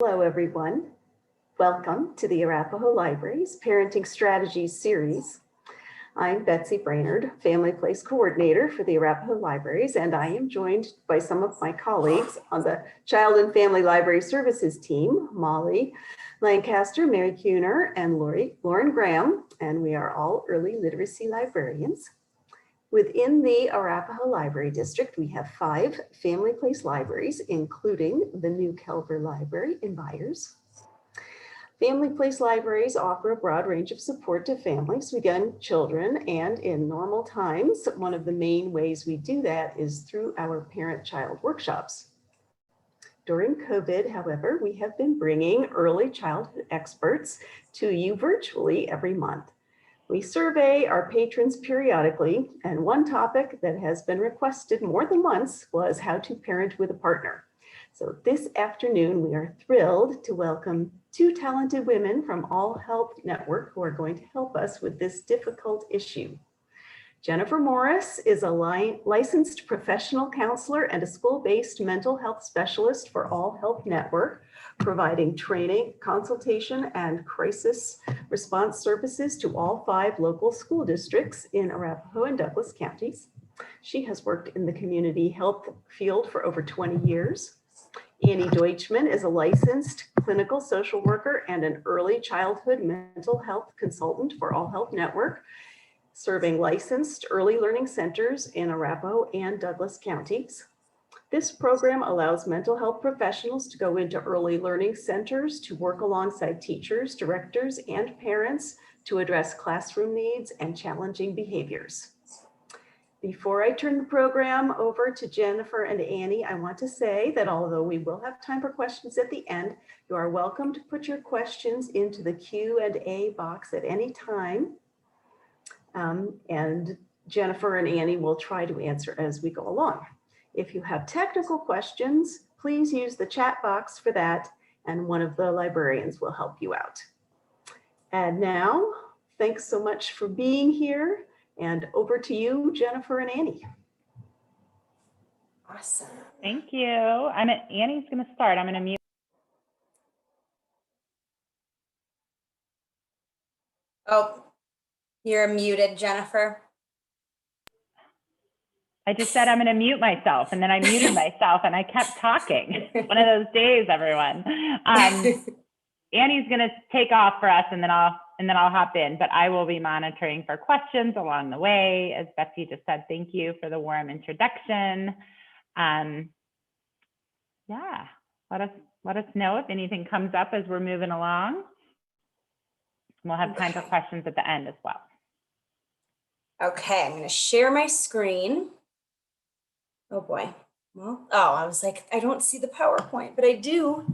Hello, everyone. Welcome to the Arapahoe Library's Parenting Strategies series. I'm Betsy Brainerd, Family Place Coordinator for the Arapahoe Libraries, and I am joined by some of my colleagues on the Child and Family Library Services team, Molly Lancaster, Mary Kuhner, and Lauren Graham, and we are all early literacy librarians. Within the Arapahoe Library District, we have 5 Family Place libraries, including the new Kelver Library in Byers. Family Place libraries offer a broad range of support to families, young children, and in normal times, one of the main ways we do that is through our parent-child workshops. During COVID, however, we have been bringing early childhood experts to you virtually every month. We survey our patrons periodically, and one topic that has been requested more than once was how to parent with a partner. So this afternoon, we are thrilled to welcome 2 talented women from AllHealth Network who are going to help us with this difficult issue. Jennifer Morris is a licensed professional counselor and a school-based mental health specialist for AllHealth Network, providing training, consultation, and crisis response services to all 5 local school districts in Arapahoe and Douglas counties. She has worked in the community health field for over 20 years. Annie Deutschman is a licensed clinical social worker and an early childhood mental health consultant for AllHealth Network, serving licensed early learning centers in Arapahoe and Douglas counties. This program allows mental health professionals to go into early learning centers to work alongside teachers, directors, and parents to address classroom needs and challenging behaviors. Before I turn the program over to Jennifer and Annie, I want to say that although we will have time for questions at the end, you are welcome to put your questions into the Q&A box at any time. And Jennifer and Annie will try to answer as we go along. If you have technical questions, please use the chat box for that, and one of the librarians will help you out. And now, thanks so much for being here. And over to you, Jennifer and Annie. Awesome. Thank you. Annie's going to start. I'm going to mute. Oh, you're muted, Jennifer. I just said I'm going to mute myself, and then I muted myself, and I kept talking. One of those days, everyone. Annie's going to take off for us, and then I'll hop in. But I will be monitoring for questions along the way. As Betsy just said, thank you for the warm introduction. Yeah, let us know if anything comes up as we're moving along. We'll have time for questions at the end as well. Okay, I'm going to share my screen. Oh boy. Well, I was like, I don't see the PowerPoint, but I do.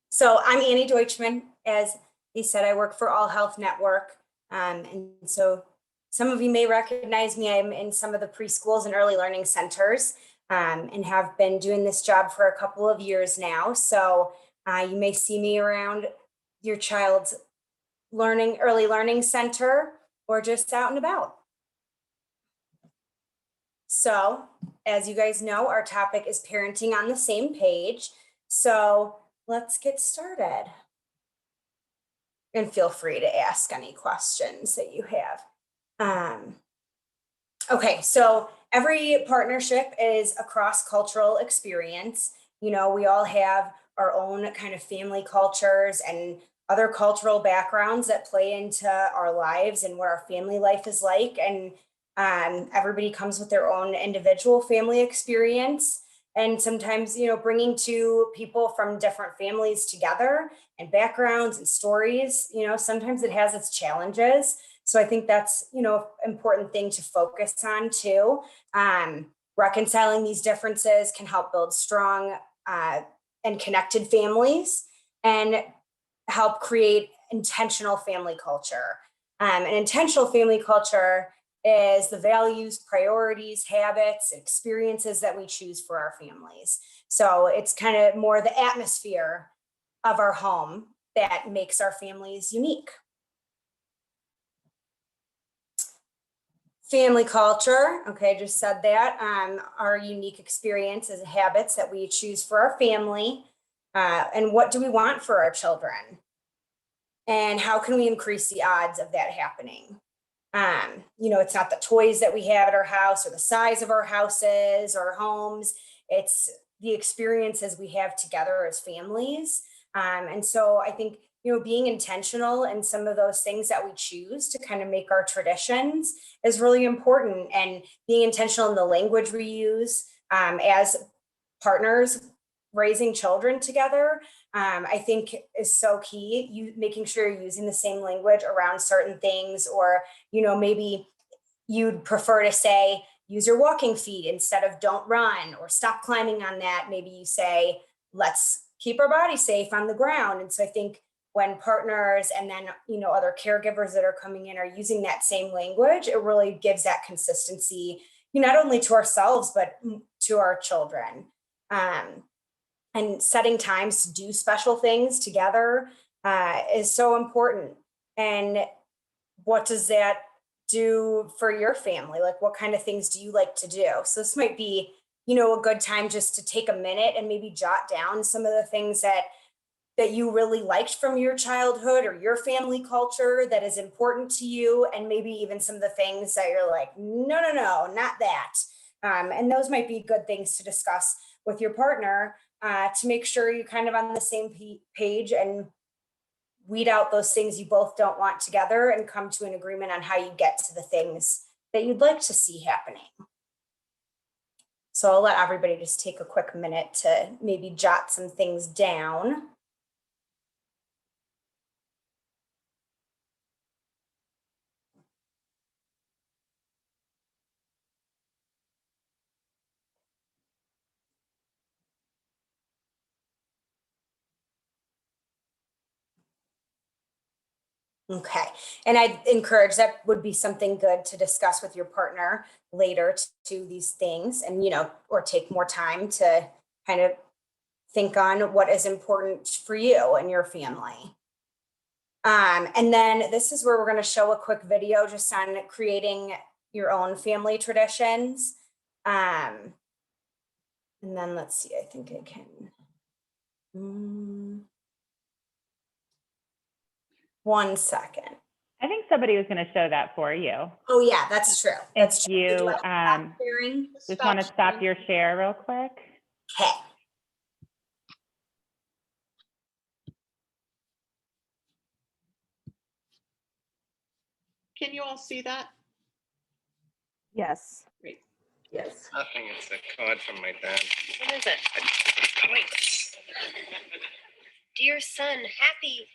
So I'm Annie Deutschman. As he said, I work for AllHealth Network. And so some of you may recognize me. I'm in some of the preschools and early learning centers and have been doing this job for a couple of years now. So you may see me around your child's early learning center or just out and about. So as you guys know, our topic is parenting on the same page. So let's get started. And feel free to ask any questions that you have. Okay, so every partnership is a cross-cultural experience. You know, we all have our own kind of family cultures and other cultural backgrounds that play into our lives and what our family life is like. And everybody comes with their own individual family experience. And sometimes, you know, bringing two people from different families together and backgrounds and stories, you know, sometimes it has its challenges. So I think that's, you know, an important thing to focus on too. Reconciling these differences can help build strong and connected families and help create intentional family culture. An intentional family culture is the values, priorities, habits, experiences that we choose for our families. So it's kind of more the atmosphere of our home that makes our families unique. Family culture, okay, just said that. Our unique experiences and habits that we choose for our family. And what do we want for our children? And how can we increase the odds of that happening? It's not the toys that we have at our house or the size of our houses or homes. It's the experiences we have together as families. And so I think, being intentional in some of those things that we choose to kind of make our traditions is really important. And being intentional in the language we use as partners raising children together, I think is so key. You making sure you're using the same language around certain things, or, maybe you'd prefer to say, use your walking feet instead of don't run, or stop climbing on that. Maybe you say, let's keep our body safe on the ground. And so I think when partners and then, other caregivers that are coming in are using that same language, it really gives that consistency, not only to ourselves, but to our children. And setting times to do special things together is so important. And what does that do for your family? Like, what kind of things do you like to do? So this might be, a good time just to take a minute and maybe jot down some of the things that you really liked from your childhood or your family culture that is important to you. And maybe even some of the things that you're like, no, not that. And those might be good things to discuss with your partner to make sure you're kind of on the same page and weed out those things you both don't want together and come to an agreement on how you get to the things that you'd like to see happening. So I'll let everybody just take a quick minute to maybe jot some things down. Okay, and I'd encourage that would be something good to discuss with your partner later to these things, and or take more time to kind of think on what is important for you and your family. And then this is where we're going to show a quick video just on creating your own family traditions. And then let's see, I think I can. 1 second. I think somebody was going to show that for you. Oh yeah, that's true. That's If true. you just want to stop your share real quick. Okay. Can you all see that? Yes. Great. Yes. Nothing, it's a card from my dad. What is it? Wait. Dear son, happy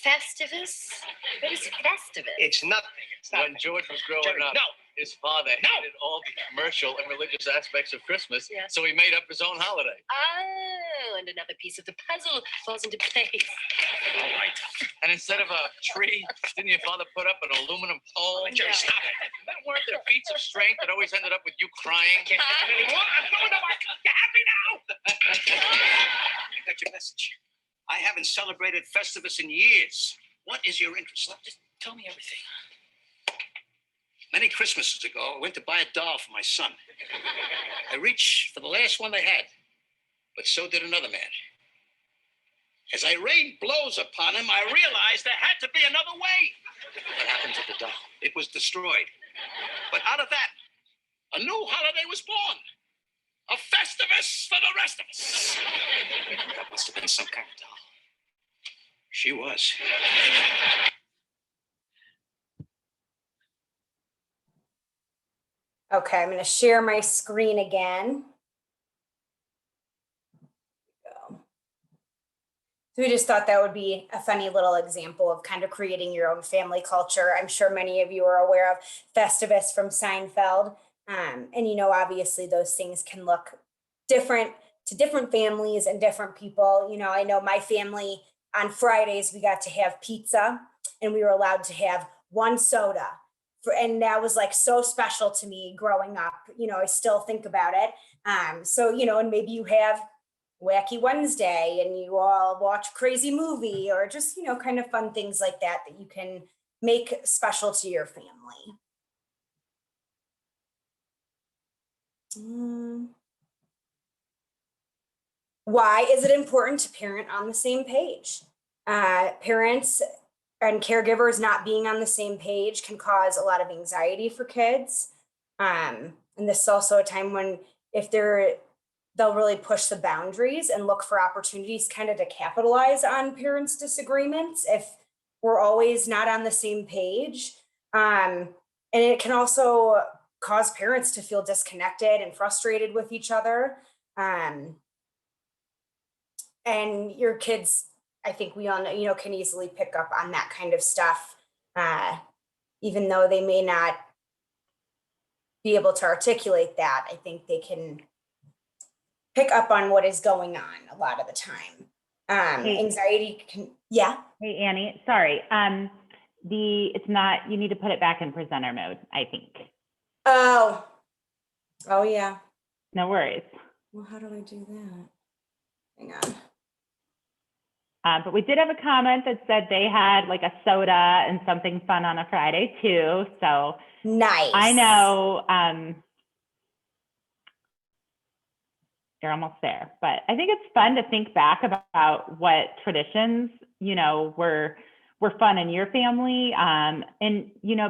Festivus? What is Festivus? It's nothing. When George was growing up, his father hated all the commercial and religious aspects of Christmas, Yeah. so he made up his own holiday. Oh, and another piece of the puzzle falls into place. All right. And instead of a tree, didn't your father put up an aluminum pole? Jerry, stop it. Weren't there feats of strength that always ended up with you crying? Can't have it anymore. I'm going to work. You happy now? I got your message. I haven't celebrated Festivus in years. What is your interest? Just tell me everything. Many Christmases ago, I went to buy a doll for my son. I reached for the last one they had, but so did another man. As I rained blows upon him, I realized there had to be another way. What happened to the doll? It was destroyed. But out of that, a new holiday was born. A Festivus for the rest of us. That must have been some kind of doll. She was. Okay, I'm going to share my screen again. So we just thought that would be a funny little example of kind of creating your own family culture. I'm sure many of you are aware of Festivus from Seinfeld. And, obviously those things can look different to different families and different people. I know my family on Fridays, we got to have pizza and we were allowed to have one soda. And that was like so special to me growing up. I still think about it. So, and maybe you have Wacky Wednesday and you all watch crazy movie or just, kind of fun things like that that you can make special to your family. Why is it important to parent on the same page? Parents and caregivers not being on the same page can cause a lot of anxiety for kids. And this is also a time when if they'll really push the boundaries and look for opportunities kind of to capitalize on parents' disagreements if we're always not on the same page. And it can also cause parents to feel disconnected and frustrated with each other. And your kids, I think we all know, can easily pick up on that kind of stuff, even though they may not be able to articulate that. I think they can pick up on what is going on a lot of the time. Anxiety can, yeah. Hey, Annie, sorry. It's not, you need to put it back in presenter mode, I think. Oh yeah. No worries. Well, how do I do that? Hang on. But we did have a comment that said they had like a soda and something fun on a Friday too. So nice. I know you're almost there, but I think it's fun to think back about what traditions, were fun in your family. And,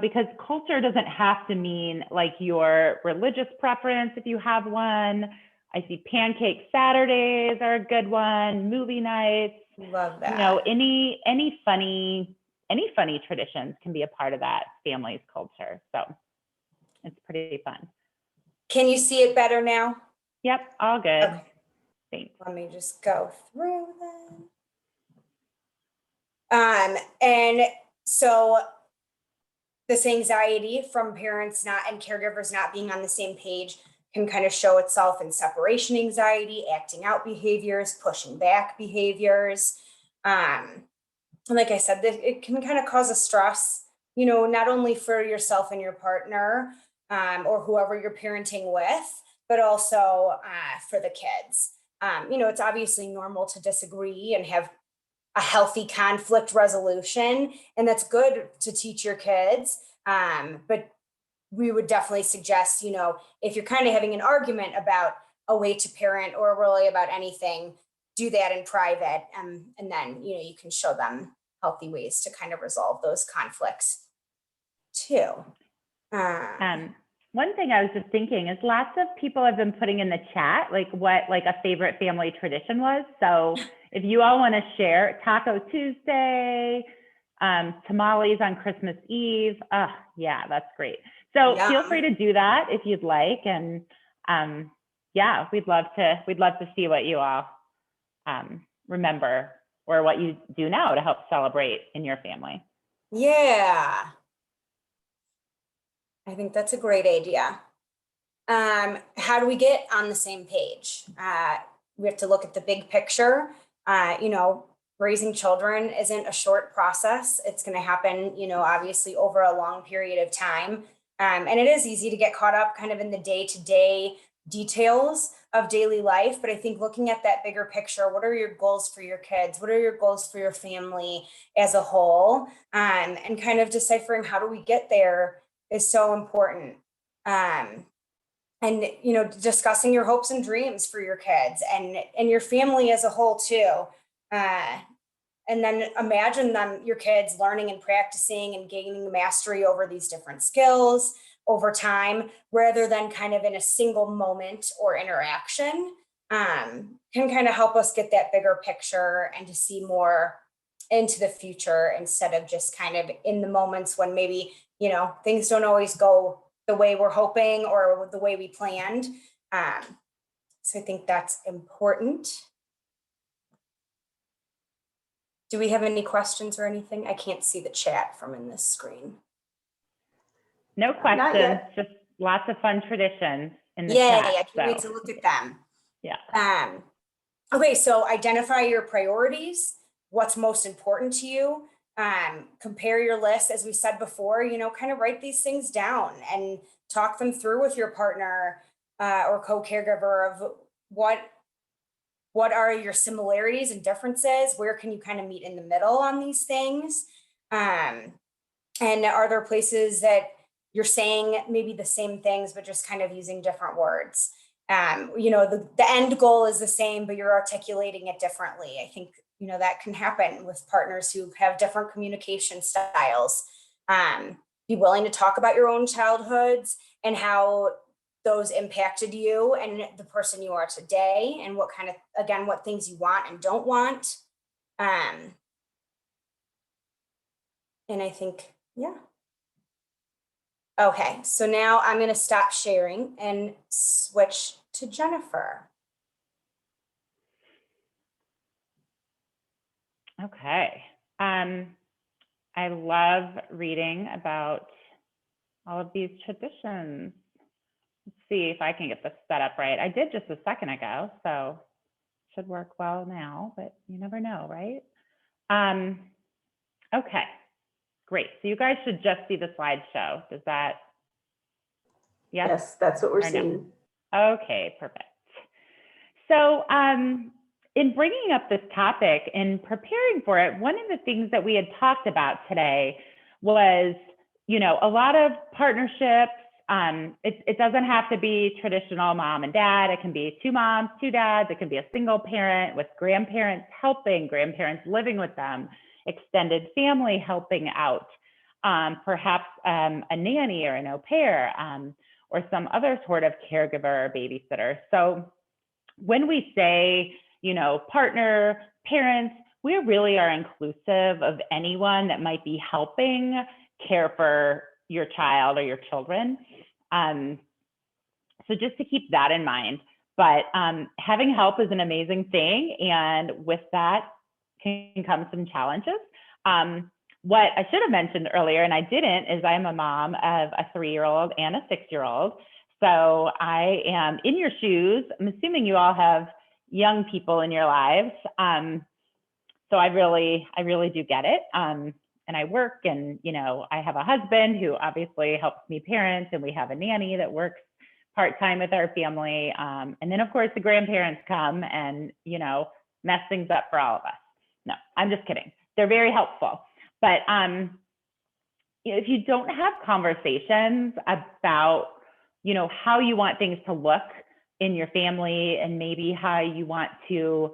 because culture doesn't have to mean like your religious preference if you have one. I see pancake Saturdays are a good one, movie nights. Love that. Any funny traditions can be a part of that family's culture. So it's pretty fun. Can you see it better now? Yep, all good. Okay. Thanks. Let me just go through them. And so this anxiety from parents and caregivers not being on the same page can kind of show itself in separation anxiety, acting out behaviors, pushing back behaviors. Like I said, it can kind of cause a stress, not only for yourself and your partner or whoever you're parenting with, but also for the kids. It's obviously normal to disagree and have a healthy conflict resolution, and that's good to teach your kids. But we would definitely suggest, if you're kind of having an argument about a way to parent or really about anything, do that in private. And then, you can show them healthy ways to kind of resolve those conflicts too. One thing I was just thinking is lots of people have been putting in the chat, what a favorite family tradition was. So if you all want to share Taco Tuesday, tamales on Christmas Eve. Yeah, that's great. So feel free to do that if you'd like. And we'd love to see what you all remember or what you do now to help celebrate in your family. Yeah. I think that's a great idea. How do we get on the same page? We have to look at the big picture. Raising children isn't a short process. It's going to happen, obviously over a long period of time. And it is easy to get caught up kind of in the day-to-day details of daily life. But I think looking at that bigger picture, what are your goals for your kids? What are your goals for your family as a whole? And kind of deciphering how do we get there is so important. And, discussing your hopes and dreams for your kids and your family as a whole too. And then imagine your kids learning and practicing and gaining mastery over these different skills over time, rather than kind of in a single moment or interaction, can kind of help us get that bigger picture and to see more into the future instead of just kind of in the moments when maybe, things don't always go the way we're hoping or the way we planned. So I think that's important. Do we have any questions or anything? I can't see the chat from in this screen. No questions, just lots of fun traditions in the chat. I can't wait to look at them. Yeah. Okay, so identify your priorities, what's most important to you. Compare your list, as we said before, kind of write these things down and talk them through with your partner or co-caregiver of what are your similarities and differences? Where can you kind of meet in the middle on these things? And are there places that you're saying maybe the same things, but just kind of using different words. The end goal is the same, but you're articulating it differently. I think, that can happen with partners who have different communication styles. Be willing to talk about your own childhoods and how those impacted you and the person you are today, and what things you want and don't want. And I think, yeah. Okay, so now I'm going to stop sharing and switch to Jennifer. Okay. I love reading about all of these traditions. Let's see if I can get this set up right. I did just a second ago, so should work well now, but you never know, right? Okay, great. So you guys should just see the slideshow. Does that, Yes, that's what we're Or no? seeing. Okay, perfect. So in bringing up this topic and preparing for it, one of the things that we had talked about today was, a lot of partnerships. It doesn't have to be traditional mom and dad. It can be 2 moms, 2 dads. It can be a single parent with grandparents helping, grandparents living with them, extended family helping out, perhaps a nanny or an au pair, or some other sort of caregiver or babysitter. So when we say, partner, parents, we really are inclusive of anyone that might be helping care for your child or your children. So just to keep that in mind. But having help is an amazing thing. And with that can come some challenges. What I should have mentioned earlier, and I didn't, is I'm a mom of a 3-year-old and a 6-year-old. So I am in your shoes. I'm assuming you all have young people in your lives. So I really do get it. And I work, and, I have a husband who obviously helps me parent, and we have a nanny that works part-time with our family. And then of course the grandparents come and, mess things up for all of us. No, I'm just kidding. They're very helpful. But if you don't have conversations about, how you want things to look in your family, and maybe how you want to,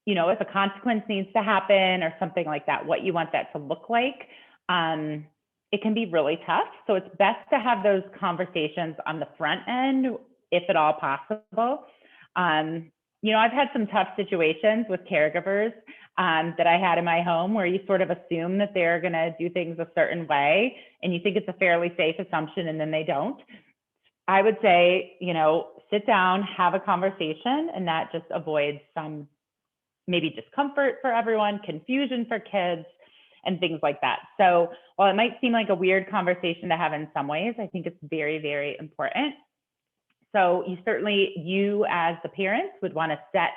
if a consequence needs to happen or something like that, what you want that to look like, it can be really tough. So it's best to have those conversations on the front end, if at all possible. I've had some tough situations with caregivers that I had in my home, where you sort of assume that they're going to do things a certain way, and you think it's a fairly safe assumption, and then they don't. I would say, sit down, have a conversation, and that just avoids some maybe discomfort for everyone, confusion for kids, and things like that. So while it might seem like a weird conversation to have in some ways, I think it's very, very important. So you as the parents would want to set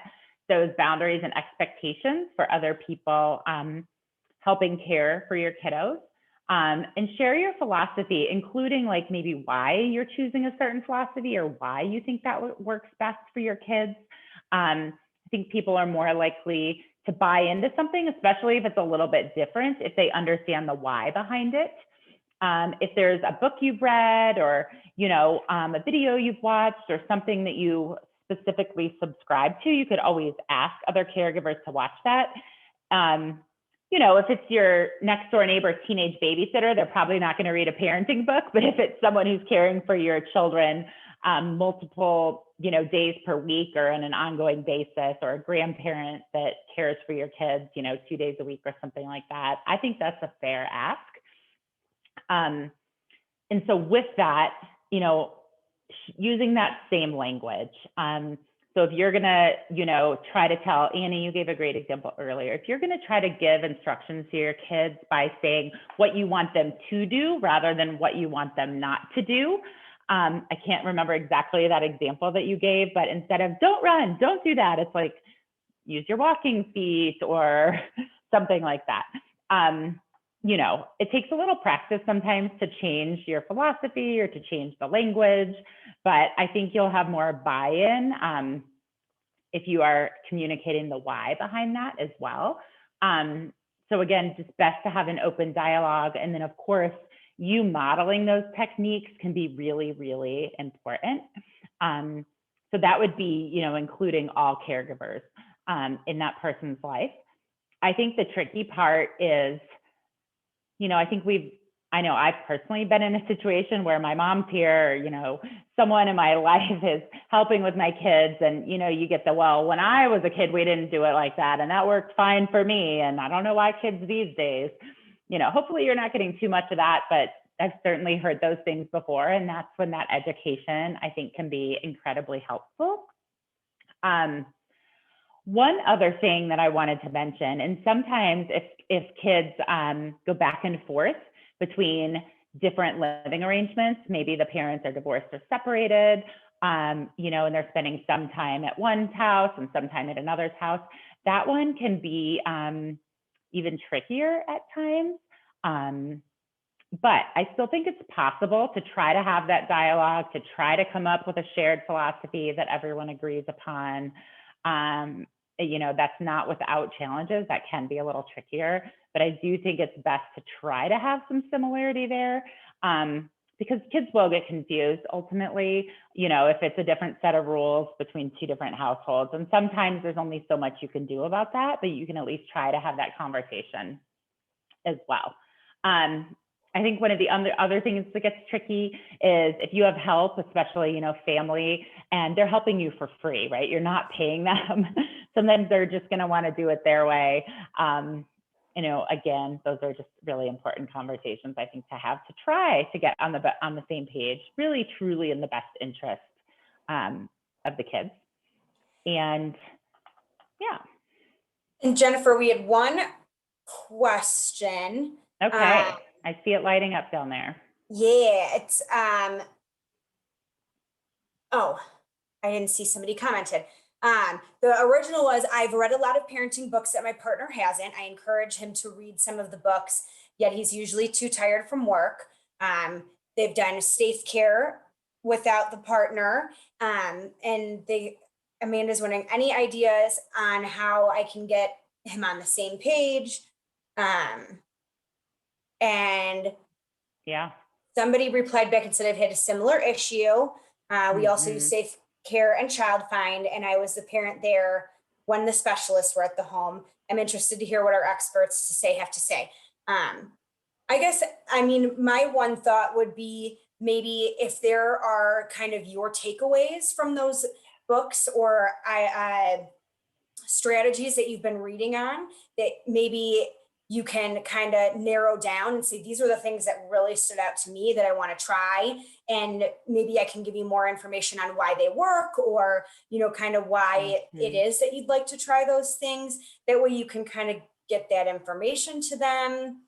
those boundaries and expectations for other people helping care for your kiddos, and share your philosophy, including like maybe why you're choosing a certain philosophy or why you think that works best for your kids. I think people are more likely to buy into something, especially if it's a little bit different, if they understand the why behind it. If there's a book you've read, or a video you've watched, or something that you specifically subscribe to, you could always ask other caregivers to watch that. If it's your next door neighbor's teenage babysitter, they're probably not going to read a parenting book. But if it's someone who's caring for your children multiple days per week or on an ongoing basis, or a grandparent that cares for your kids 2 days a week or something like that, I think that's a fair ask. And so with that, using that same language. So if you're gonna, try to tell, Annie, you gave a great example earlier. If you're gonna try to give instructions to your kids by saying what you want them to do rather than what you want them not to do, I can't remember exactly that example that you gave, but instead of don't run, don't do that, it's like use your walking feet or something like that. It takes a little practice sometimes to change your philosophy or to change the language, but I think you'll have more buy-in if you are communicating the why behind that as well. So again, just best to have an open dialogue. And then of course, you modeling those techniques can be really, really important. So that would be, including all caregivers in that person's life. I think the tricky part is, I know I've personally been in a situation where my mom's here, someone in my life is helping with my kids, and, you get well, when I was a kid, we didn't do it like that, and that worked fine for me, and I don't know why kids these days, hopefully you're not getting too much of that, but I've certainly heard those things before, and that's when that education, I think, can be incredibly helpful. One other thing that I wanted to mention, and sometimes if kids go back and forth between different living arrangements, maybe the parents are divorced or separated, and they're spending some time at one's house and some time at another's house, that one can be even trickier at times. But I still think it's possible to try to have that dialogue, to try to come up with a shared philosophy that everyone agrees upon. That's not without challenges. That can be a little trickier, but I do think it's best to try to have some similarity there, because kids will get confused ultimately, if it's a different set of rules between two different households. And sometimes there's only so much you can do about that, but you can at least try to have that conversation as well. I think one of the other things that gets tricky is if you have help, especially, family, and they're helping you for free, right? You're not paying them. Sometimes they're just going to want to do it their way. Again, those are just really important conversations, I think, to have, to try to get on the same page, really, truly in the best interest of the kids. And yeah. And Jennifer, we had one question. Okay. I see it lighting up down there. Yeah, it's, oh, I didn't see somebody commented. The original was, I've read a lot of parenting books that my partner hasn't. I encourage him to read some of the books, yet he's usually too tired from work. They've done safe care without the partner. And Amanda's wondering, any ideas on how I can get him on the same page? And yeah, somebody replied back and said, I've had a similar issue. We also use safe care and child find, and I was the parent there when the specialists were at the home. I'm interested to hear what our experts have to say. I guess, my one thought would be maybe if there are kind of your takeaways from those books or strategies that you've been reading on, that maybe you can kind of narrow down and say, these are the things that really stood out to me that I want to try. And maybe I can give you more information on why they work, or, kind of why it is that you'd like to try those things. That way you can kind of get that information to them,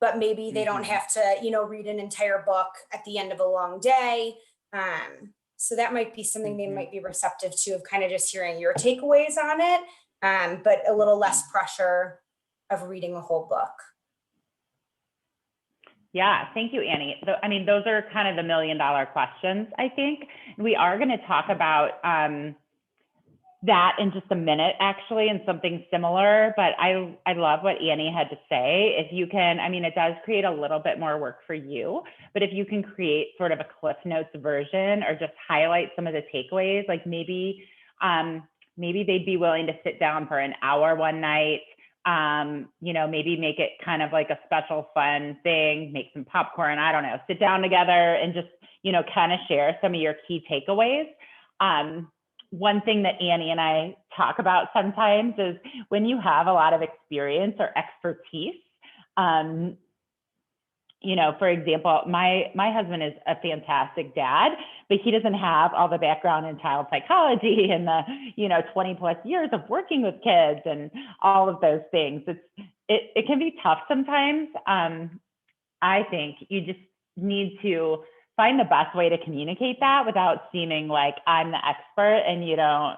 but maybe they don't have to, read an entire book at the end of a long day. So that might be something they might be receptive to, of kind of just hearing your takeaways on it, but a little less pressure of reading a whole book. Yeah, thank you, Annie. Those are kind of the $1 million questions, I think. We are going to talk about that in just a minute, actually, and something similar, but I love what Annie had to say. If you can, it does create a little bit more work for you, but if you can create sort of a Cliff Notes version or just highlight some of the takeaways, like maybe they'd be willing to sit down for an hour one night, maybe make it kind of like a special fun thing, make some popcorn, I don't know, sit down together and just, kind of share some of your key takeaways. One thing that Annie and I talk about sometimes is when you have a lot of experience or expertise, for example, my husband is a fantastic dad, but he doesn't have all the background in child psychology and the, 20 plus years of working with kids and all of those things. It can be tough sometimes. I think you just need to find the best way to communicate that without seeming like I'm the expert and you don't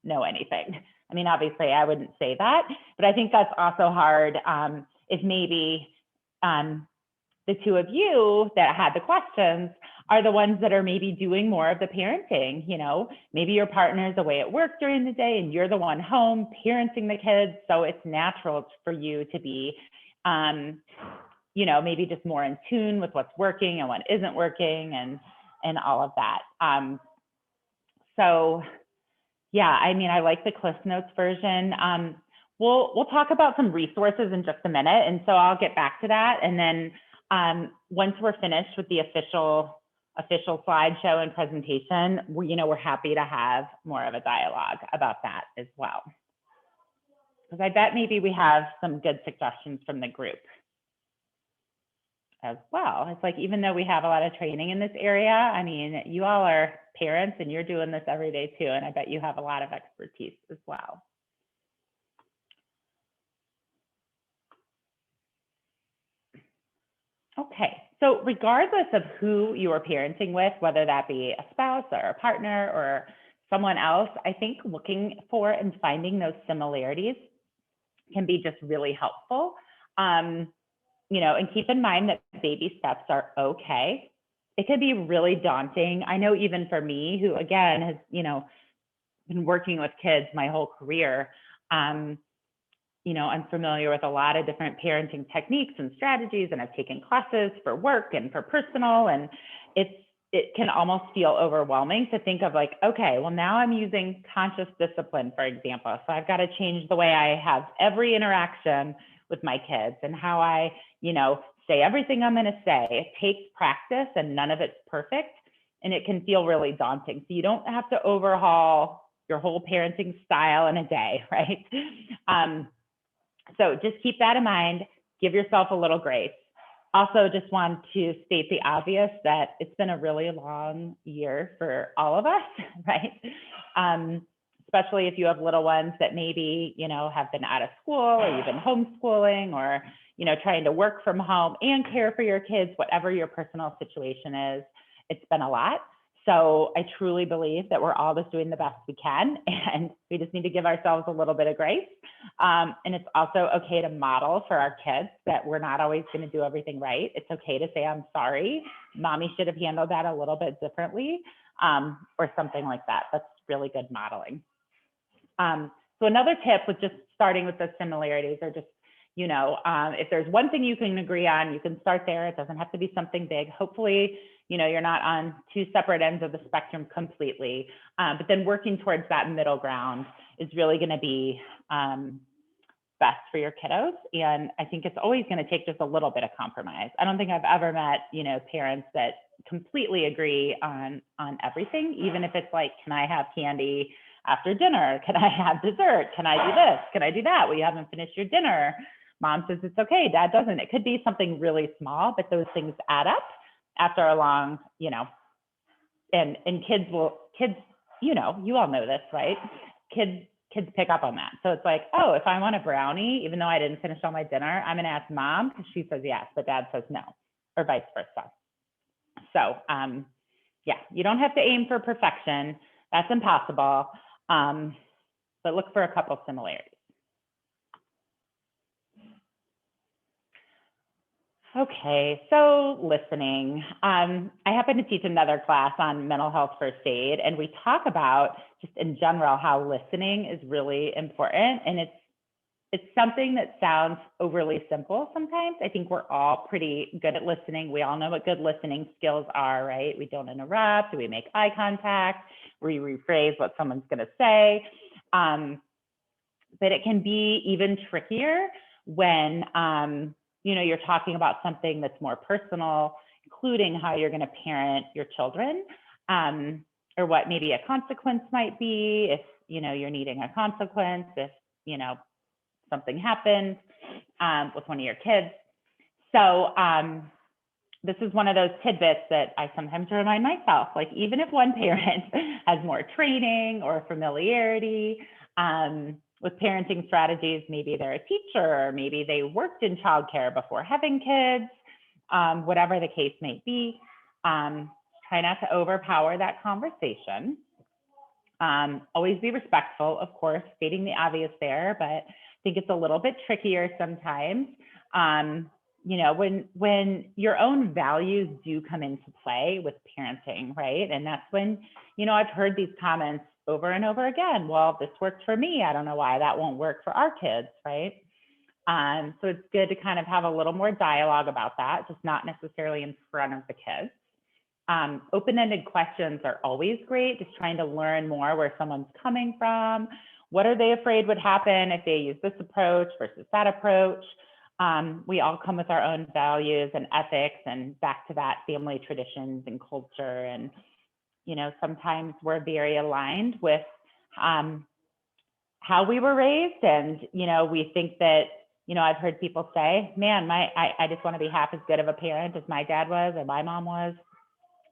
know anything. Obviously I wouldn't say that, but I think that's also hard if maybe, the two of you that had the questions are the ones that are maybe doing more of the parenting. You know, maybe your partner's away at work during the day and you're the one home parenting the kids. So it's natural for you to be, you know, maybe just more in tune with what's working and what isn't working and all of that. So yeah, I mean, I like the Cliff Notes version. We'll talk about some resources in just a minute. And so I'll get back to that. And then once we're finished with the official slideshow and presentation, we're happy to have more of a dialogue about that as well. Because I bet maybe we have some good suggestions from the group as well. It's like, even though we have a lot of training in this area, I mean, you all are parents and you're doing this every day too. And I bet you have a lot of expertise as well. Okay, so regardless of who you are parenting with, whether that be a spouse or a partner or someone else, I think looking for and finding those similarities can be just really helpful. And keep in mind that baby steps are okay. It can be really daunting. I know even for me, who again has, been working with kids my whole career, I'm familiar with a lot of different parenting techniques and strategies, and I've taken classes for work and for personal, and it can almost feel overwhelming to think of like, okay, well now I'm using conscious discipline, for example. So I've got to change the way I have every interaction with my kids and how I, say everything I'm going to say. It takes practice and none of it's perfect, and it can feel really daunting. So you don't have to overhaul your whole parenting style in a day, right? So just keep that in mind, give yourself a little grace. Also, just want to state the obvious that it's been a really long year for all of us, right? Especially if you have little ones that maybe, have been out of school, or you've been homeschooling, or, trying to work from home and care for your kids, whatever your personal situation is. It's been a lot. So I truly believe that we're all just doing the best we can, and we just need to give ourselves a little bit of grace. And it's also okay to model for our kids that we're not always going to do everything right. It's okay to say, I'm sorry, mommy should have handled that a little bit differently, or something like that. That's really good modeling. So another tip with just starting with the similarities, or just, if there's one thing you can agree on, you can start there. It doesn't have to be something big. Hopefully, you're not on two separate ends of the spectrum completely, but then working towards that middle ground is really going to be best for your kiddos. And I think it's always going to take just a little bit of compromise. I don't think I've ever met, parents that completely agree on everything, even if it's like, can I have candy after dinner? Can I have dessert? Can I do this? Can I do that? Well, you haven't finished your dinner. Mom says it's okay, dad doesn't. It could be something really small, but those things add up after a long, and kids, you all know this, right? Kids pick up on that. So it's like, oh, if I want a brownie, even though I didn't finish all my dinner, I'm going to ask mom because she says yes, but dad says no, or vice versa. So yeah, you don't have to aim for perfection. That's impossible. But look for a couple similarities. Okay, so listening. I happen to teach another class on mental health first aid, and we talk about just in general how listening is really important, and it's something that sounds overly simple sometimes. I think we're all pretty good at listening. We all know what good listening skills are, right? We don't interrupt, we make eye contact, we rephrase what someone's gonna say. But it can be even trickier when you're talking about something that's more personal, including how you're going to parent your children, or what maybe a consequence might be if you're needing a consequence, if something happens with one of your kids. So this is one of those tidbits that I sometimes remind myself, like even if one parent has more training or familiarity with parenting strategies, maybe they're a teacher, or maybe they worked in childcare before having kids, whatever the case may be, try not to overpower that conversation. Always be respectful, of course, stating the obvious there, but I think it's a little bit trickier sometimes. you know, when your own values do come into play with parenting, right? And that's when, you know, I've heard these comments over and over again. Well, this worked for me. I don't know why that won't work for our kids, right? So it's good to kind of have a little more dialogue about that, just not necessarily in front of the kids. Open-ended questions are always great, just trying to learn more where someone's coming from. What are they afraid would happen if they use this approach versus that approach? We all come with our own values and ethics, and back to that, family traditions and culture. And, you know, sometimes we're very aligned with how we were raised. And, you know, we think that, you know, I've heard people say, man, I just want to be half as good of a parent as my dad was or my mom was.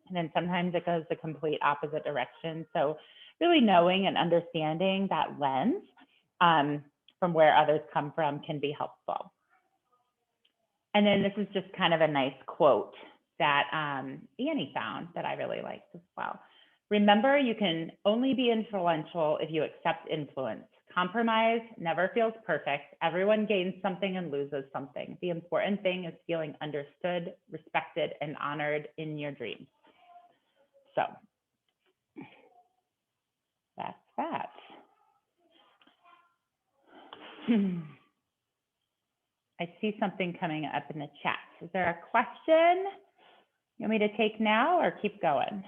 And then sometimes it goes the complete opposite direction. So really knowing and understanding that lens from where others come from can be helpful. And then this is just kind of a nice quote that Annie found that I really liked as well. Remember, you can only be influential if you accept influence. Compromise never feels perfect. Everyone gains something and loses something. The important thing is feeling understood, respected, and honored in your dreams. So that's that. I see something coming up in the chat. Is there a question you want me to take now or keep going?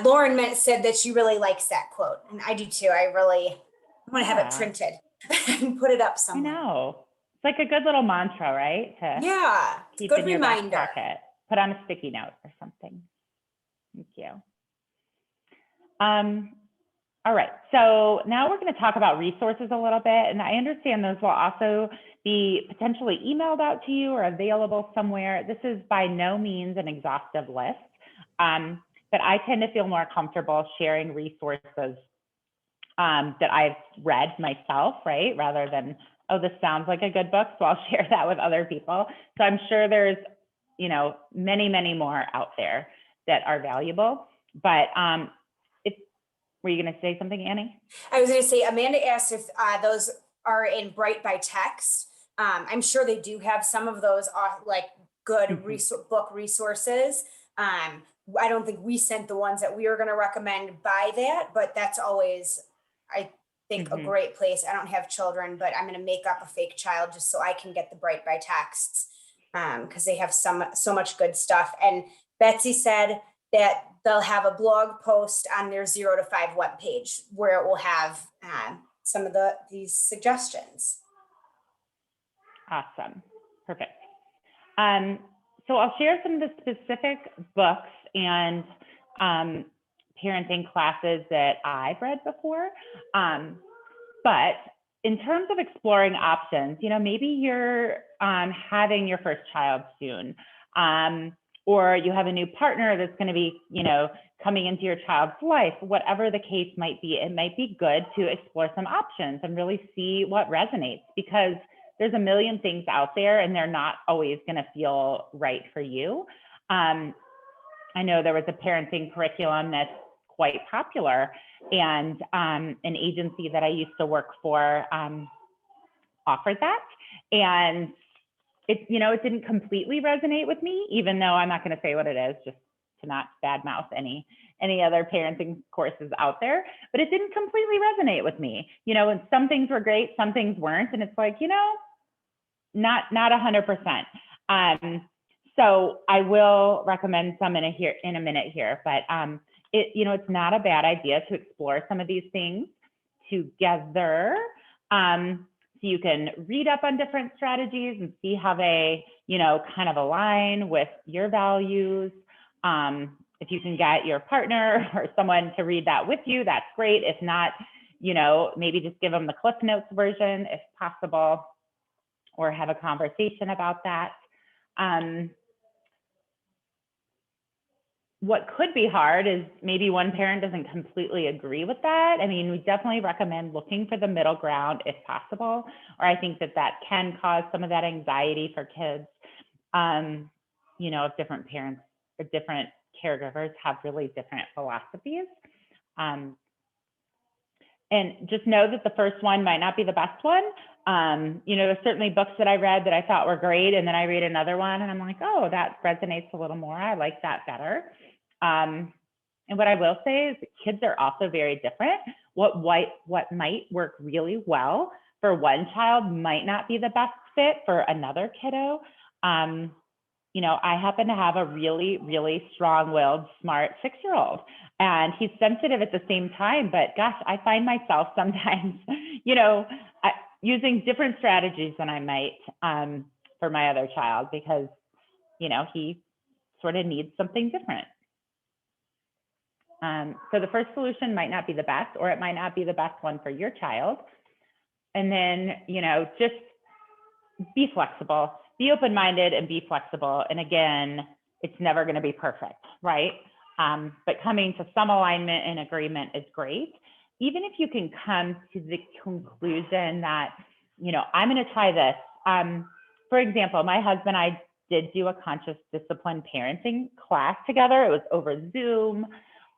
Lauren said that she really likes that quote, and I do too. I want to have it printed and put it up somewhere. I know. It's like a good little mantra, right? Yeah, keep good in your reminder. back pocket. Put on a sticky note or something. Thank you. All right, so now we're going to talk about resources a little bit, and I understand those will also be potentially emailed out to you or available somewhere. This is by no means an exhaustive list, but I tend to feel more comfortable sharing resources that I've read myself, right? Rather than, oh, this sounds like a good book, so I'll share that with other people. So I'm sure there's, you know, many, many more out there that are valuable, but were you going to say something, Annie? I was going to say, Amanda asked if those are in Bright by Text. I'm sure they do have some of those like good book resources. I don't think we sent the ones that we were going to recommend by that, but that's always, I think, a great place. I don't have children, but I'm going to make up a fake child just so I can get the Bright by Texts because they have so much good stuff. And Betsy said that they'll have a blog post on their 0 to 5 webpage where it will have some of these suggestions. Awesome. Perfect. So I'll share some of the specific books and parenting classes that I've read before. But in terms of exploring options, you know, maybe you're having your first child soon. Or you have a new partner that's going to be, you know, coming into your child's life, whatever the case might be, it might be good to explore some options and really see what resonates, because there's a million things out there and they're not always going to feel right for you. I know there was a parenting curriculum that's quite popular, and an agency that I used to work for offered that. And it, you know, it didn't completely resonate with me, even though I'm not going to say what it is, just to not badmouth any other parenting courses out there, but it didn't completely resonate with me. You know, and some things were great, some things weren't. And it's like, you know, not 100%. So I will recommend some in a minute here, but you know, it's not a bad idea to explore some of these things together. So you can read up on different strategies and see how they, you know, kind of align with your values. If you can get your partner or someone to read that with you, that's great. If not, you know, maybe just give them the Cliff Notes version if possible, or have a conversation about that. What could be hard is maybe one parent doesn't completely agree with that. I mean, we definitely recommend looking for the middle ground if possible, or I think that can cause some of that anxiety for kids. You know, if different parents or different caregivers have really different philosophies. And just know that the first one might not be the best one. You know, there's certainly books that I read that I thought were great, and then I read another one and I'm like, oh, that resonates a little more. I like that better. And what I will say is kids are also very different. What might work really well for one child might not be the best fit for another kiddo. You know, I happen to have a really, really strong-willed, smart 6-year-old, and he's sensitive at the same time. But gosh, I find myself sometimes, you know, using different strategies than I might for my other child because, you know, he sort of needs something different. So the first solution might not be the best, or it might not be the best one for your child. And then, you know, just be flexible, be open-minded and be flexible. And again, it's never going to be perfect, right? But coming to some alignment and agreement is great. Even if you can come to the conclusion that, you know, I'm going to try this. For example, my husband and I did do a conscious discipline parenting class together. It was over Zoom.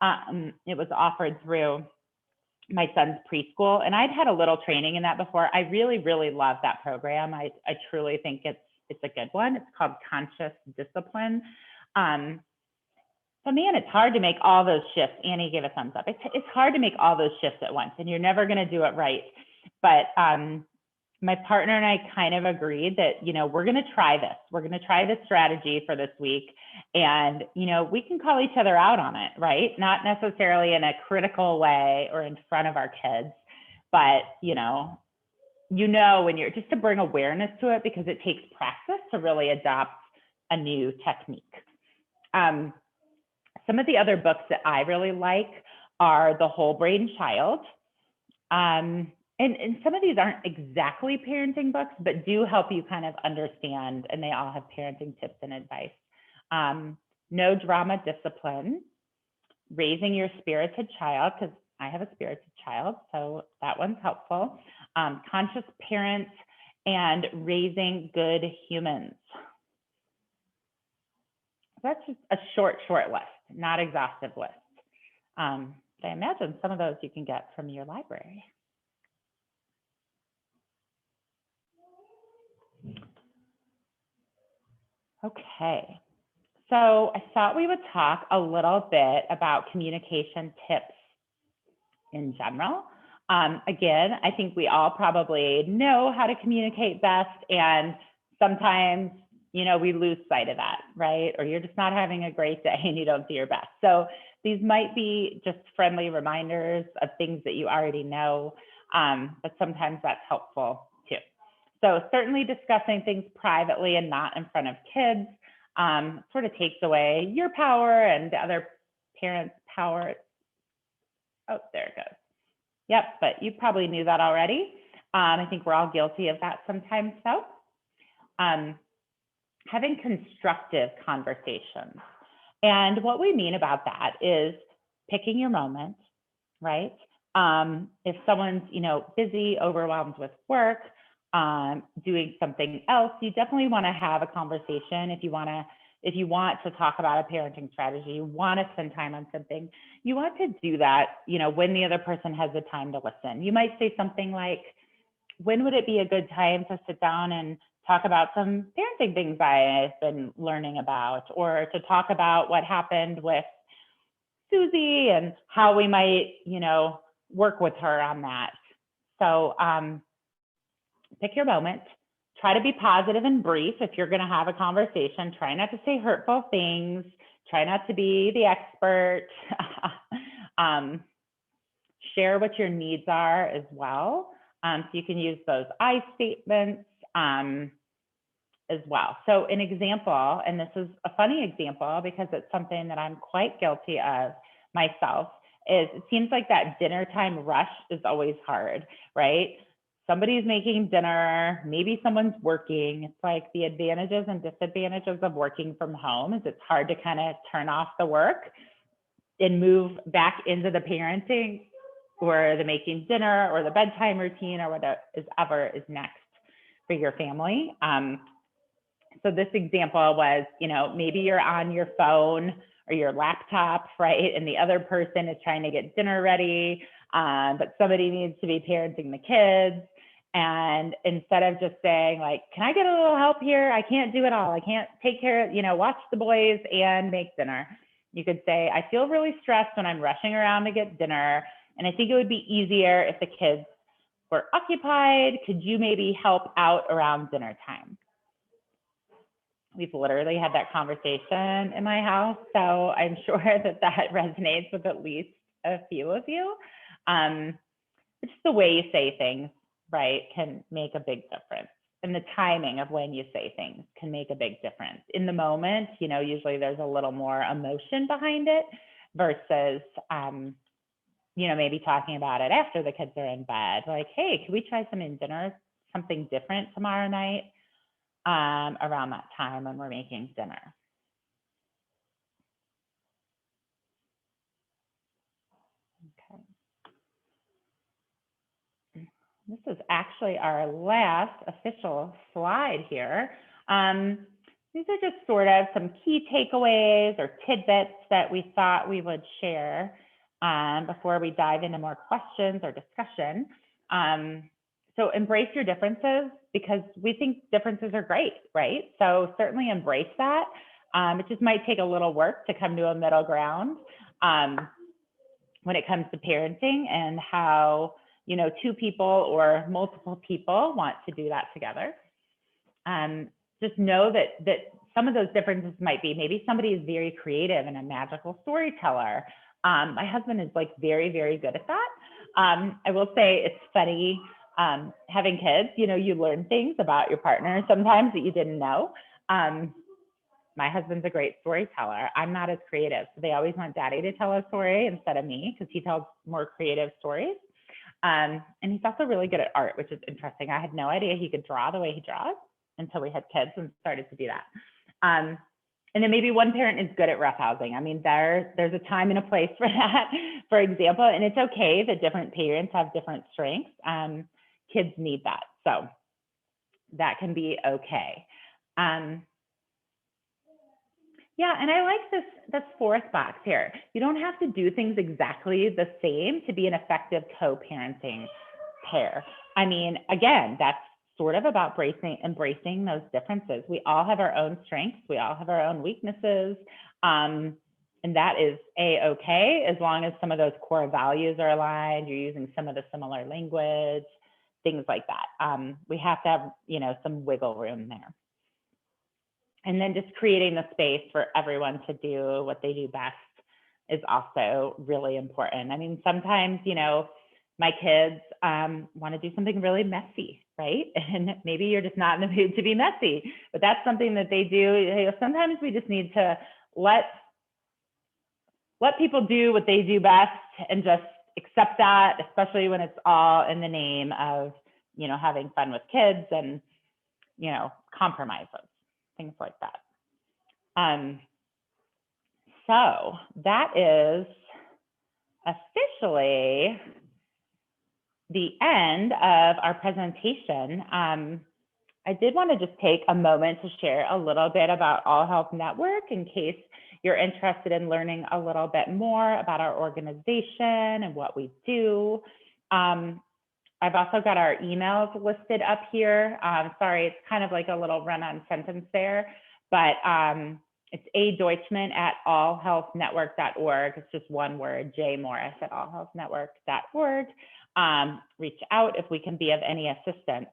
It was offered through my son's preschool, and I'd had a little training in that before. I really, really love that program. I truly think it's a good one. It's called Conscious Discipline. So man, it's hard to make all those shifts. Annie gave a thumbs up. It's hard to make all those shifts at once, and you're never going to do it right. But my partner and I kind of agreed that, you know, we're going to try this. We're going to try this strategy for this week. And, you know, we can call each other out on it, right? Not necessarily in a critical way or in front of our kids, but, you know, when you're just to bring awareness to it, because it takes practice to really adopt a new technique. Some of the other books that I really like are The Whole Brain Child. And some of these aren't exactly parenting books, but do help you kind of understand, and they all have parenting tips and advice. No Drama Discipline, Raising Your Spirited Child, because I have a spirited child, so that one's helpful. Conscious Parents, and Raising Good Humans. That's just a short list, not exhaustive list. But I imagine some of those you can get from your library. Okay, so I thought we would talk a little bit about communication tips in general. Again, I think we all probably know how to communicate best, and sometimes, you know, we lose sight of that, right? Or you're just not having a great day and you don't do your best. So these might be just friendly reminders of things that you already know, but sometimes that's helpful too. So certainly discussing things privately and not in front of kids sort of takes away your power and the other parent's power. Oh, there it goes. Yep, but you probably knew that already. I think we're all guilty of that sometimes though. Having constructive conversations. And what we mean about that is picking your moment, right? If someone's, you know, busy, overwhelmed with work, doing something else, you definitely want to have a conversation. If you want to talk about a parenting strategy, you want to spend time on something, you want to do that, you know, when the other person has the time to listen. You might say something like, when would it be a good time to sit down and talk about some parenting things I've been learning about, or to talk about what happened with Susie and how we might, you know, work with her on that. So pick your moment. Try to be positive and brief if you're going to have a conversation. Try not to say hurtful things. Try not to be the expert. Share what your needs are as well. So you can use those I statements as well. So an example, and this is a funny example because it's something that I'm quite guilty of myself, is it seems like that dinner time rush is always hard, right? Somebody's making dinner, maybe someone's working. It's like the advantages and disadvantages of working from home is it's hard to kind of turn off the work and move back into the parenting or the making dinner or the bedtime routine or whatever is next for your family. So this example was, you know, maybe you're on your phone or your laptop, right? And the other person is trying to get dinner ready, but somebody needs to be parenting the kids. And instead of just saying like, can I get a little help here? I can't do it all. I can't take care of, watch the boys and make dinner. You could say, I feel really stressed when I'm rushing around to get dinner. And I think it would be easier if the kids were occupied. Could you maybe help out around dinner time? We've literally had that conversation in my house, so I'm sure that resonates with at least a few of you. It's the way you say things, right, can make a big difference. And the timing of when you say things can make a big difference. In the moment, usually there's a little more emotion behind it versus, maybe talking about it after the kids are in bed. Like, hey, can we try something different tomorrow night? Around that time when we're making dinner. Okay. This is actually our last official slide here. These are just sort of some key takeaways or tidbits that we thought we would share before we dive into more questions or discussion. So embrace your differences, because we think differences are great, right? So certainly embrace that. It just might take a little work to come to a middle ground when it comes to parenting and how, two people or multiple people want to do that together. Just know that some of those differences might be, maybe somebody is very creative and a magical storyteller. My husband is like very, very good at that. I will say it's funny, having kids, you learn things about your partner sometimes that you didn't know. My husband's a great storyteller. I'm not as creative. So they always want daddy to tell a story instead of me, because he tells more creative stories. And he's also really good at art, which is interesting. I had no idea he could draw the way he draws until we had kids and started to do that. And then maybe one parent is good at roughhousing. I mean, there's a time and a place for that, for example, and it's okay that different parents have different strengths. Kids need that. So that can be okay. Yeah, and I like this fourth box here. You don't have to do things exactly the same to be an effective co-parenting pair. I mean, again, that's sort of about embracing those differences. We all have our own strengths. We all have our own weaknesses. And that is A-okay, as long as some of those core values are aligned, you're using some of the similar language, things like that. We have to have, some wiggle room there. And then just creating the space for everyone to do what they do best is also really important. I mean, sometimes, my kids want to do something really messy, right? And maybe you're just not in the mood to be messy, but that's something that they do. Sometimes we just need to let people do what they do best and just accept that, especially when it's all in the name of, having fun with kids and, compromises, things like that. So that is officially the end of our presentation. I did want to just take a moment to share a little bit about AllHealth Network in case you're interested in learning a little bit more about our organization and what we do. I've also got our emails listed up here. Sorry, it's kind of like a little run-on sentence there, but it's adeutschmann@allhealthnetwork.org. It's just one word, jmorris@allhealthnetwork.org. Reach out if we can be of any assistance.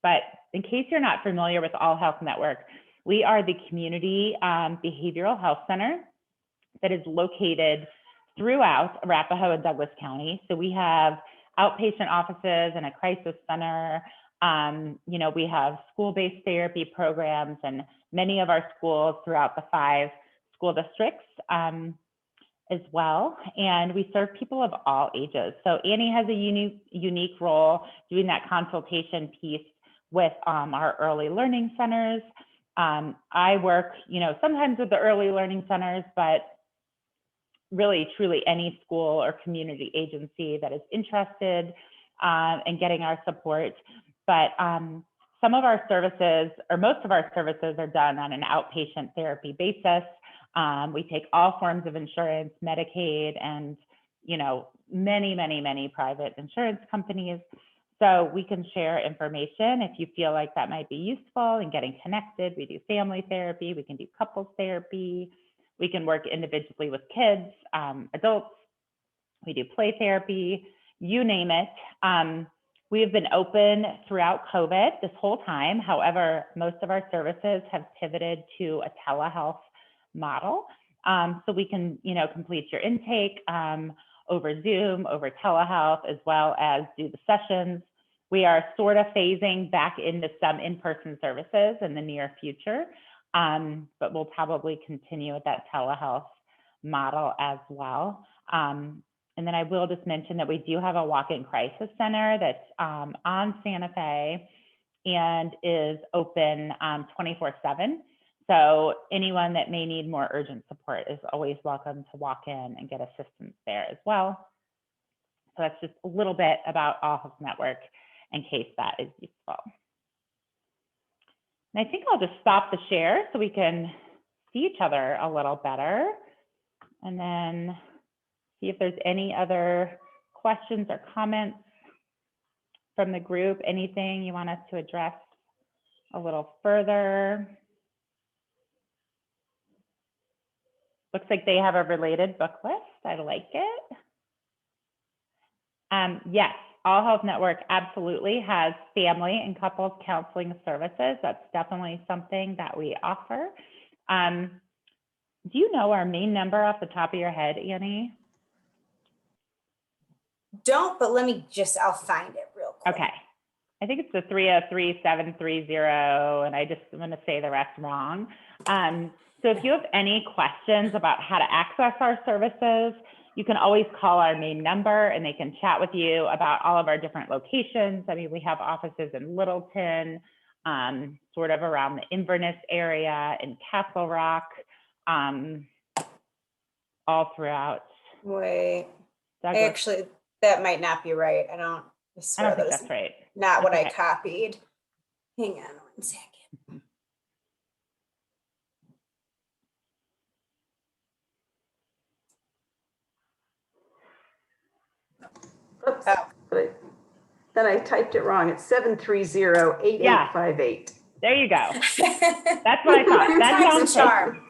But in case you're not familiar with AllHealth Network, we are the community behavioral health center that is located throughout Arapahoe and Douglas County. So we have outpatient offices and a crisis center. We have school-based therapy programs and many of our schools throughout the 5 school districts as well. And we serve people of all ages. So Annie has a unique role doing that consultation piece with our early learning centers. I work, sometimes with the early learning centers, but really truly any school or community agency that is interested in getting our support. But some of our services, or most of our services, are done on an outpatient therapy basis. We take all forms of insurance, Medicaid, and many private insurance companies. So we can share information if you feel like that might be useful in getting connected. We do family therapy, we can do couples therapy, we can work individually with kids, adults, we do play therapy, you name it. We have been open throughout COVID this whole time. However, most of our services have pivoted to a telehealth model. So we can, complete your intake over Zoom, over telehealth, as well as do the sessions. We are sort of phasing back into some in-person services in the near future, but we'll probably continue with that telehealth model as well. And then I will just mention that we do have a walk-in crisis center that's on Santa Fe and is open 24/7. So anyone that may need more urgent support is always welcome to walk in and get assistance there as well. So that's just a little bit about AllHealth Network in case that is useful. And I think I'll just stop the share so we can see each other a little better. And then see if there's any other questions or comments from the group, anything you want us to address a little further. Looks like they have a related book list. I like it. Yes, AllHealth Network absolutely has family and couples counseling services. That's definitely something that we offer. Do you know our main number off the top of your head, Annie? Don't, but I'll find it real quick. Okay. I think it's the 303-730, and I just want to say the rest wrong. So if you have any questions about how to access our services, you can always call our main number and they can chat with you about all of our different locations. I mean, we have offices in Littleton, sort of around the Inverness area, in Castle Rock, all throughout. Wait, Douglas. actually, that might not be right. I I swear don't think that was that's right. not what Okay. I copied. Hang on 1 second. Oops. Oh. Then I typed it wrong. It's 730-8858. There you go. That's what I thought. That Time's sounds a charm.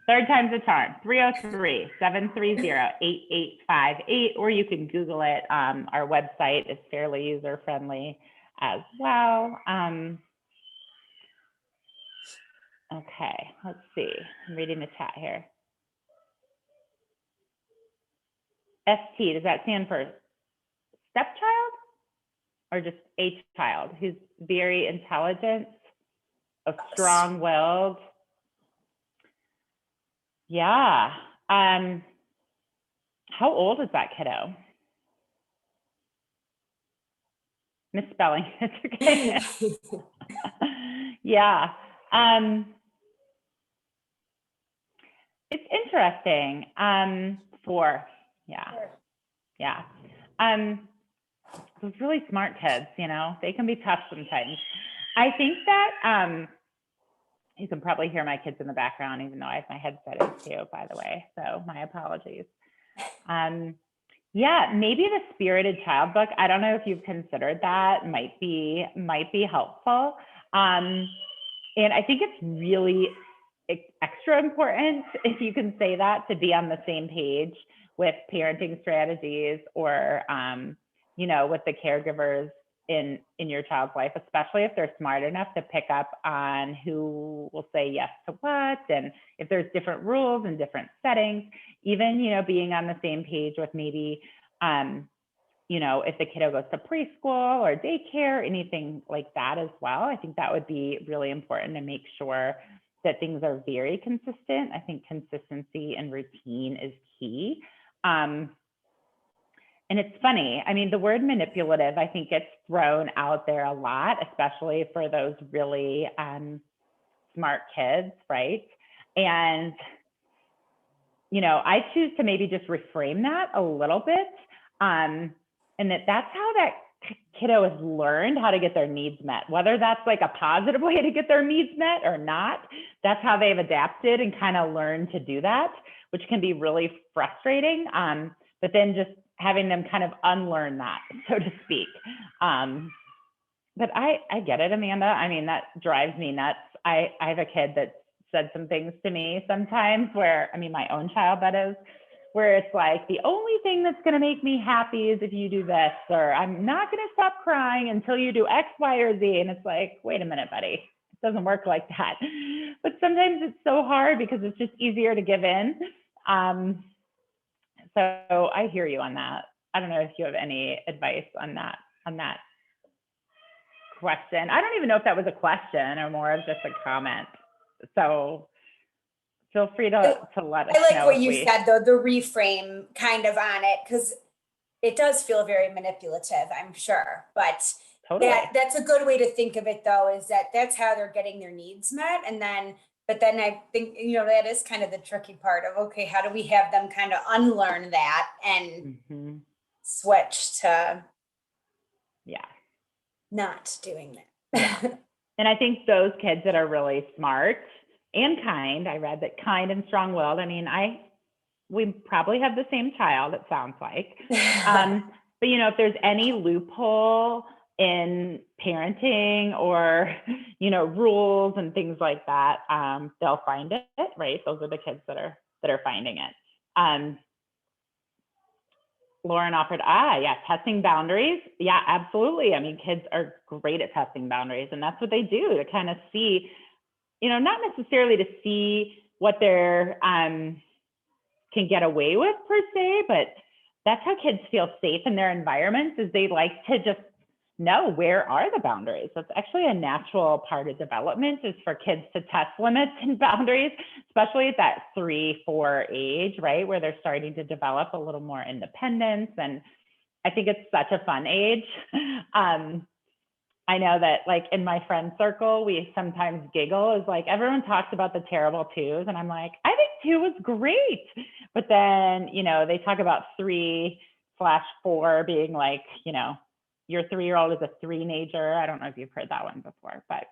Third time's a charm. 303-730-8858, or you can Google it. Our website is fairly user-friendly as well. Okay, let's see. I'm reading the chat here. ST, does that stand for stepchild or just a child who's very intelligent, strong-willed? Yeah. How old is that kiddo? Misspelling, it's okay. Yeah. It's interesting. 4. Yeah. Those really smart kids, they can be tough sometimes. I think that you can probably hear my kids in the background, even though I have my headset in too, by the way. So my apologies. Yeah, maybe the Spirited Child book. I don't know if you've considered that. Might be helpful. And I think it's really extra important, if you can say that, to be on the same page with parenting strategies or, with the caregivers in your child's life, especially if they're smart enough to pick up on who will say yes to what, and if there's different rules and different settings, even, being on the same page with maybe, if the kiddo goes to preschool or daycare, anything like that as well. I think that would be really important to make sure that things are very consistent. I think consistency and routine is key. And it's funny, I mean, the word manipulative, I think, gets thrown out there a lot, especially for those really smart kids, right? And, I choose to maybe just reframe that a little bit, and that's how that kiddo has learned how to get their needs met, whether that's like a positive way to get their needs met or not. That's how they've adapted and kind of learned to do that, which can be really frustrating. But then just having them kind of unlearn that, so to speak. But I get it, Amanda. I mean, that drives me nuts. I have a kid that said some things to me sometimes where, I mean, my own child, that is, where it's like, the only thing that's going to make me happy is if you do this, or I'm not going to stop crying until you do X, Y, or Z. And it's like, wait a minute, buddy. It doesn't work like that. But sometimes it's so hard because it's just easier to give in. So I hear you on that. I don't know if you have any advice on that question. I don't even know if that was a question or more of just a comment. So feel free to let us know. I like what you said though, the reframe kind of on it, because it does feel very manipulative, I'm sure. But Totally. that's a good way to think of it though, is that that's how they're getting their needs met. But then I think, that is kind of the tricky part of, okay, how do we have them kind of unlearn that and switch to not doing that. Yeah. And I think those kids that are really smart and kind, I read that kind and strong-willed, I mean, we probably have the same child, it sounds like. But if there's any loophole in parenting or, rules and things like that, they'll find it, right? Those are the kids that are finding it. Lauren offered, testing boundaries. Yeah, absolutely. I mean, kids are great at testing boundaries, and that's what they do to kind of see, not necessarily to see what they're can get away with per se, but that's how kids feel safe in their environments, is they like to just know where are the boundaries. That's actually a natural part of development, is for kids to test limits and boundaries, especially at that 3-4 age, right? Where they're starting to develop a little more independence. And I think it's such a fun age. I know that like in my friend circle, we sometimes giggle, is like, everyone talks about the terrible 2s. And I'm like, I think 2 was great. But then, they talk about 3/4 being like, your 3-year-old is a 3-nager. I don't know if you've heard that one before, but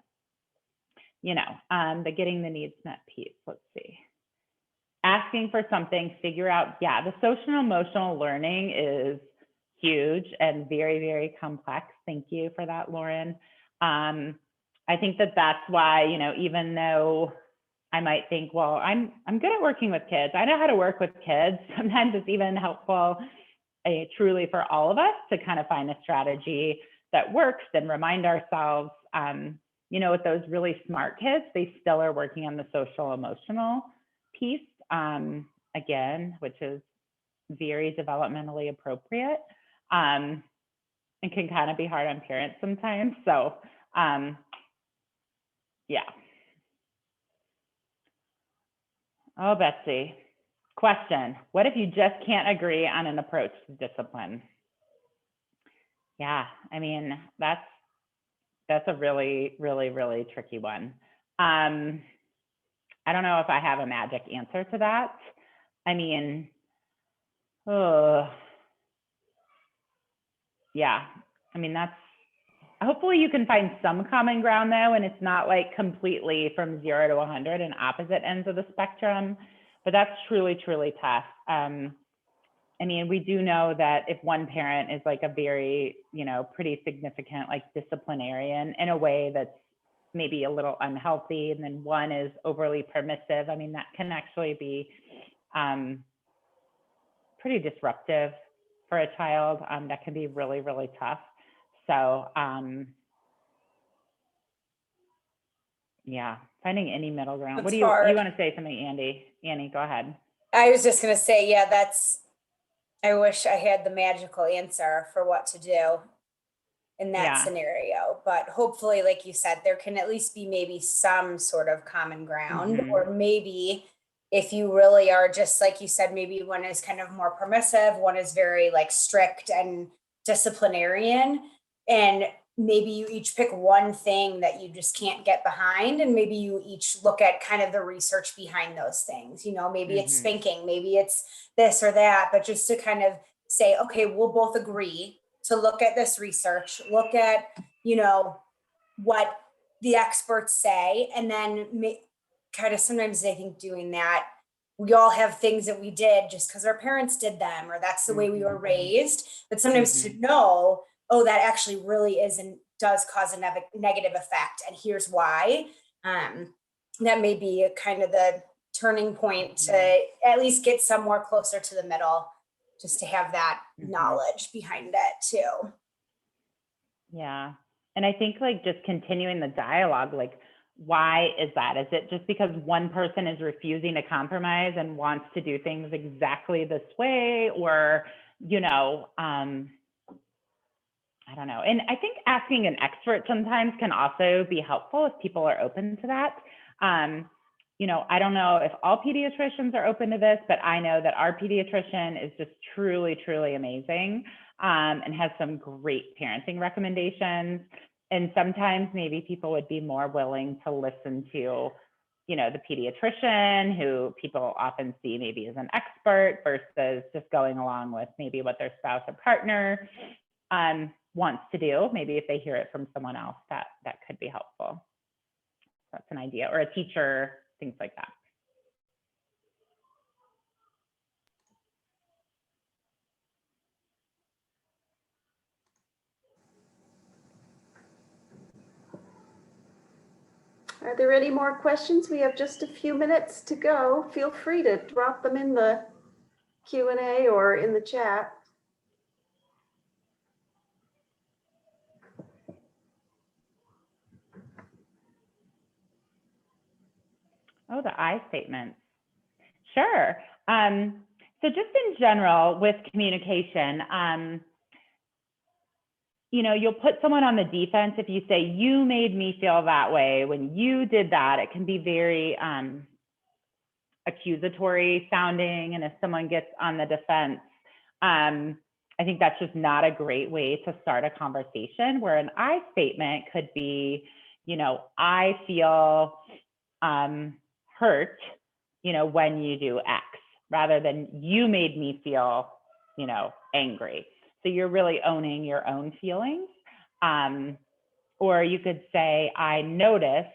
the getting the needs met piece. Let's see. Asking for something, figure out, the social and emotional learning is huge and very, very complex. Thank you for that, Lauren. I think that's why, even though I might think, well, I'm good at working with kids, I know how to work with kids. Sometimes it's even helpful truly for all of us to kind of find a strategy that works and remind ourselves, with those really smart kids, they still are working on the social emotional piece, again, which is very developmentally appropriate, and can kind of be hard on parents sometimes. So, Oh, Betsy. Question. What if you just can't agree on an approach to discipline? Yeah, I mean, that's a really, really, really tricky one. I don't know if I have a magic answer to that. I mean, hopefully you can find some common ground though, and it's not like completely from 0 to 100 and opposite ends of the spectrum, but that's truly, truly tough. I mean, we do know that if one parent is like a very, pretty significant like disciplinarian in a way that's maybe a little unhealthy, and then one is overly permissive, I mean, that can actually be pretty disruptive for a child. That can be really, really tough. So, finding any middle ground. That's What do you hard. want to say something, Andy? Annie, go ahead. I was just going to say, I wish I had the magical answer for what to do in that scenario, but hopefully, like you said, there can at least be maybe some sort of common ground, or maybe if you really are just, like you said, maybe one is kind of more permissive, one is very like strict and disciplinarian, and maybe you each pick one thing that you just can't get behind, and maybe you each look at kind of the research behind those things. Maybe it's spanking, maybe it's this or that, but just to kind of say, okay, we'll both agree to look at this research, look at, what the experts say, and then kind of sometimes I think doing that we all have things that we did just because our parents did them, or that's the way we were raised. But sometimes to know, oh, that actually really is and does cause a negative effect, and here's why. That may be a kind of the turning point to at least get somewhere closer to the middle, just to have that knowledge behind it too. Yeah. And I think like just continuing the dialogue, like, why is that? Is it just because one person is refusing to compromise and wants to do things exactly this way? Or, you know, I don't know. And I think asking an expert sometimes can also be helpful if people are open to that. You know, I don't know if all pediatricians are open to this, but I know that our pediatrician is just truly, truly amazing, and has some great parenting recommendations. And sometimes maybe people would be more willing to listen to, you know, the pediatrician, who people often see maybe as an expert, versus just going along with maybe what their spouse or partner wants to do. Maybe if they hear it from someone else, that could be helpful. That's an idea, or a teacher, things like that. Are there any more questions? We have just a few minutes to go. Feel free to drop them in the Q&A or in the chat. Oh, the I statements. Sure. So just in general with communication, you know, you'll put someone on the defense if you say, you made me feel that way when you did that. It can be very accusatory sounding. And if someone gets on the defense, I think that's just not a great way to start a conversation, where an I statement could be, you know, I feel hurt, you know, when you do X, rather than you made me feel, you know, angry. So you're really owning your own feelings. Or you could say, I noticed,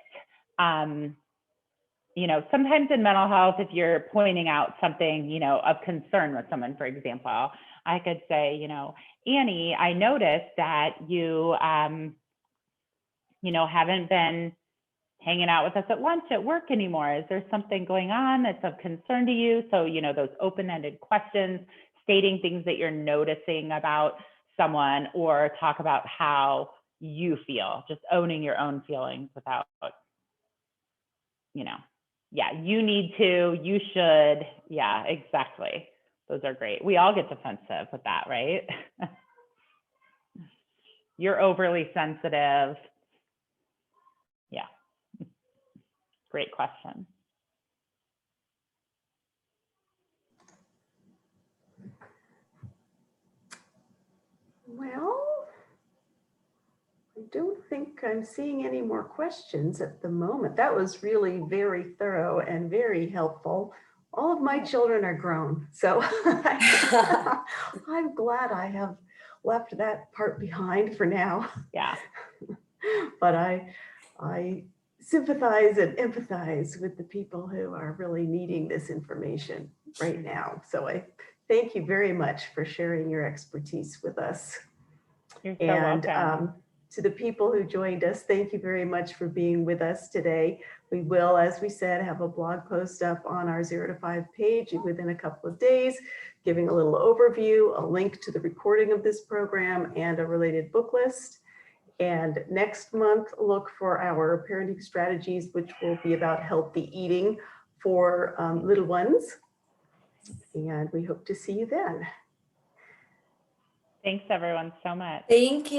you know, sometimes in mental health, if you're pointing out something, you know, of concern with someone, for example, I could say, you know, Annie, I noticed that you, you know, haven't been hanging out with us at lunch at work anymore. Is there something going on that's of concern to you? So, you know, those open-ended questions, stating things that you're noticing about someone, or talk about how you feel, just owning your own feelings without, you know, yeah, you need to, you should. Yeah, exactly. Those are great. We all get defensive with that, right? You're overly sensitive. Yeah. Great question. Well, I don't think I'm seeing any more questions at the moment. That was really very thorough and very helpful. All of my children are grown, so I'm glad I have left that part behind for now. Yeah. But I sympathize and empathize with the people who are really needing this information right now. So I thank you very much for sharing your expertise with us. You're so welcome. To the people who joined us, thank you very much for being with us today. We will, as we said, have a blog post up on our 0 to 5 page within a couple of days, giving a little overview, a link to the recording of this program, and a related book list. And next month, look for our parenting strategies, which will be about healthy eating for little ones. And we hope to see you then. Thanks everyone so much. Thank you.